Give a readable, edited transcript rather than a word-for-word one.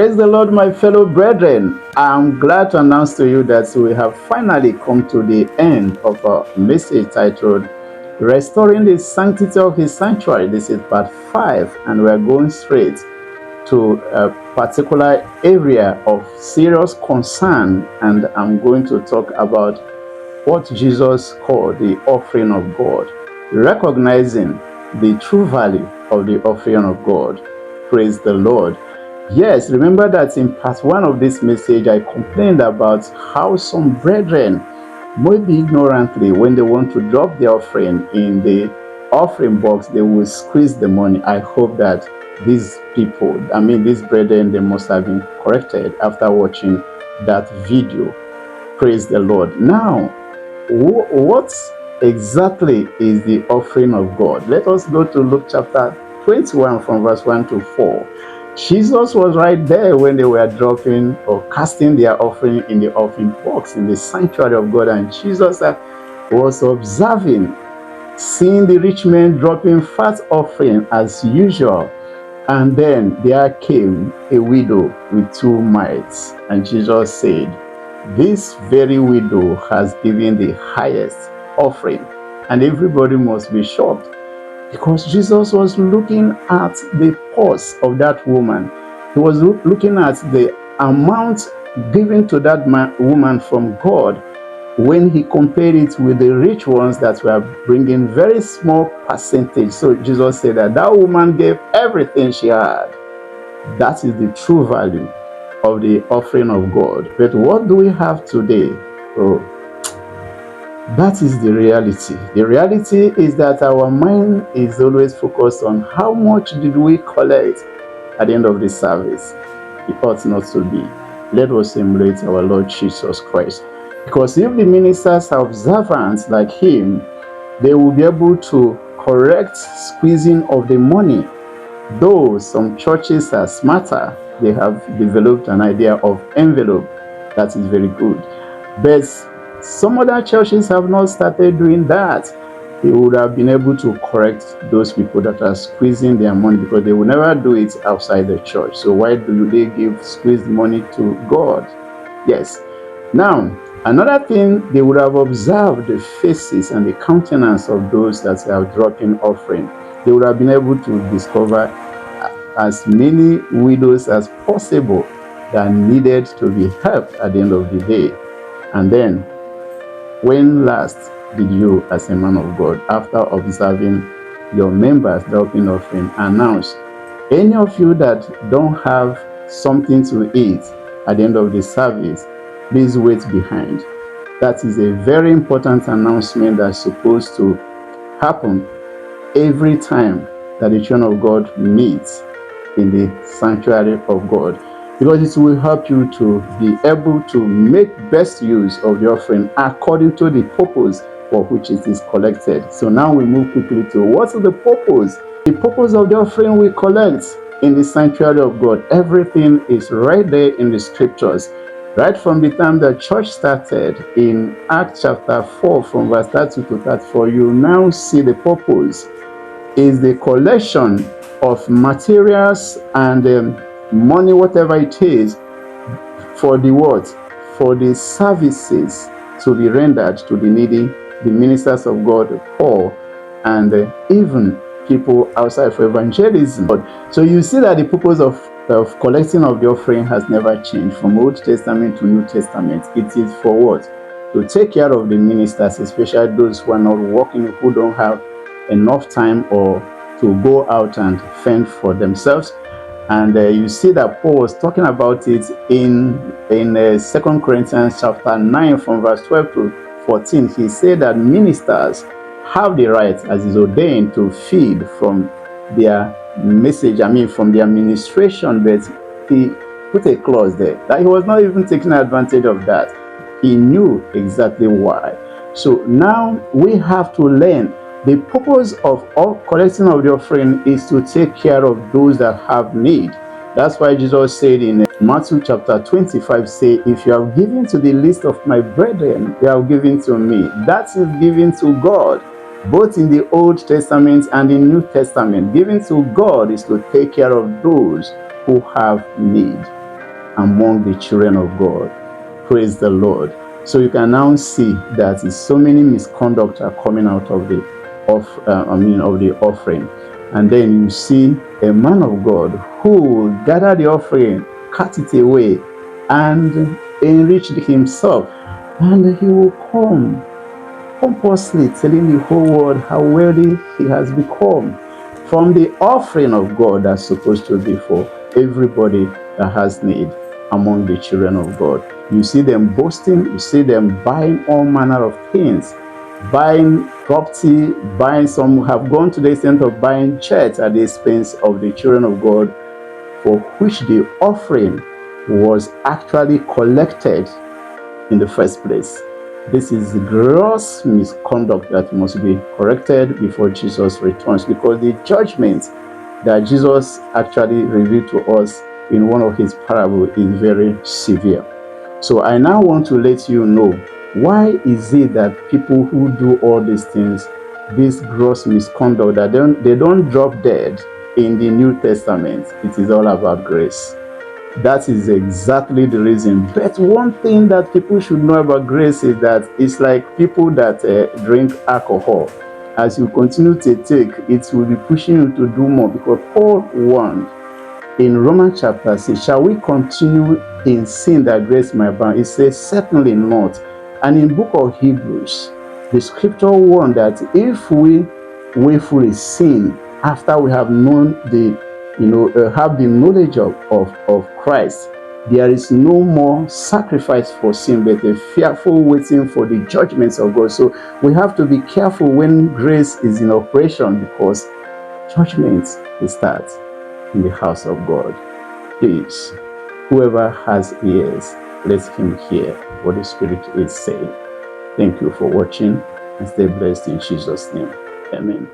Praise the Lord, my fellow brethren. I'm glad to announce to you that we have finally come to the end of our message titled Restoring the Sanctity of His Sanctuary. This is part 5, and we're going straight to a particular area of serious concern, and I'm going to talk about what Jesus called the offering of God, recognizing the true value of the offering of God. Praise the Lord. Yes, remember that in part 1 of this message, I complained about how some brethren, maybe ignorantly, when they want to drop the offering in the offering box, they will squeeze the money. I hope that these brethren, they must have been corrected after watching that video. Praise the Lord. Now, what exactly is the offering of God? Let us go to Luke chapter 21 from verse 1 to 4. Jesus was right there when they were dropping or casting their offering in the offering box in the sanctuary of God, and Jesus was observing, seeing the rich men dropping fat offering as usual. And then there came a widow with 2 mites, and Jesus said, "This very widow has given the highest offering." And everybody must be shocked, because Jesus was looking at the purse of that woman. He was looking at the amount given to that woman from God, when he compared it with the rich ones that were bringing very small percentage. So Jesus said that woman gave everything she had. That is the true value of the offering of God. But what do we have today? Oh, that is the reality. The reality is that our mind is always focused on how much did we collect at the end of the service. It ought not to be. Let us emulate our Lord Jesus Christ. Because if the ministers are observant like him, they will be able to correct squeezing of the money. Though some churches are smarter, they have developed an idea of envelope. That is very good. But some other churches have not started doing that. They would have been able to correct those people that are squeezing their money, because they will never do it outside the church. So why do they give squeezed money to God? Yes. Now, another thing, they would have observed the faces and the countenance of those that are dropping offering. They would have been able to discover as many widows as possible that needed to be helped at the end of the day. And then, when last did you, as a man of God, after observing your members dropping offering, announce, any of you that don't have something to eat at the end of the service, please wait behind? That is a very important announcement that's supposed to happen every time that the children of God meets in the sanctuary of God, because it will help you to be able to make best use of the offering according to the purpose for which it is collected. So now we move quickly to what is the purpose? The purpose of the offering we collect in the sanctuary of God. Everything is right there in the scriptures. Right from the time the church started in Acts chapter 4 from verse 32 to 34, you now see the purpose is the collection of materials and money, whatever it is, for the what? For the services to be rendered to the needy, the ministers of God, the poor, and even people outside for evangelism. So you see that the purpose of collecting of the offering has never changed from Old Testament to New Testament. It is for what? To take care of the ministers, especially those who are not working, who don't have enough time or to go out and fend for themselves. And you see that Paul was talking about it in 2 Corinthians chapter 9 from verse 12 to 14. He said that ministers have the right, as is ordained, to feed from their message, from their ministration, but he put a clause there that he was not even taking advantage of that. He knew exactly why. So now we have to learn. The purpose of all collecting of the offering is to take care of those that have need. That's why Jesus said in Matthew chapter 25, say, if you have given to the least of my brethren, you have given to me. That is giving to God, both in the Old Testament and the New Testament. Giving to God is to take care of those who have need. among the children of God. Praise the Lord. So you can now see that so many misconduct are coming out of the of the offering. And then you see a man of God who gathered the offering, cut it away, and enriched himself. And he will come pompously telling the whole world how wealthy he has become from the offering of God that's supposed to be for everybody that has need among the children of God. You see them boasting, you see them buying all manner of things, buying property, buying, some have gone to the extent of buying church at the expense of the children of God, for which the offering was actually collected in the first place. This is gross misconduct that must be corrected before Jesus returns, because the judgment that Jesus actually revealed to us in one of his parables is very severe. So I now want to let you know, why is it that people who do all these things, this gross misconduct, that they don't drop dead in the New Testament? It is all about grace. That is exactly the reason. But one thing that people should know about grace is that it's like people that drink alcohol. As you continue to take, it will be pushing you to do more, because Paul warned in Romans chapter 6, shall we continue in sin that grace might abound? It says, certainly not. And in book of Hebrews, the scripture warned that if we willfully sin after we have known have the knowledge of Christ, there is no more sacrifice for sin, but a fearful waiting for the judgments of God. So we have to be careful when grace is in operation, because judgment will start in the house of God. Please, whoever has ears, let him hear what the Spirit is saying. Thank you for watching, and stay blessed in Jesus' name. Amen.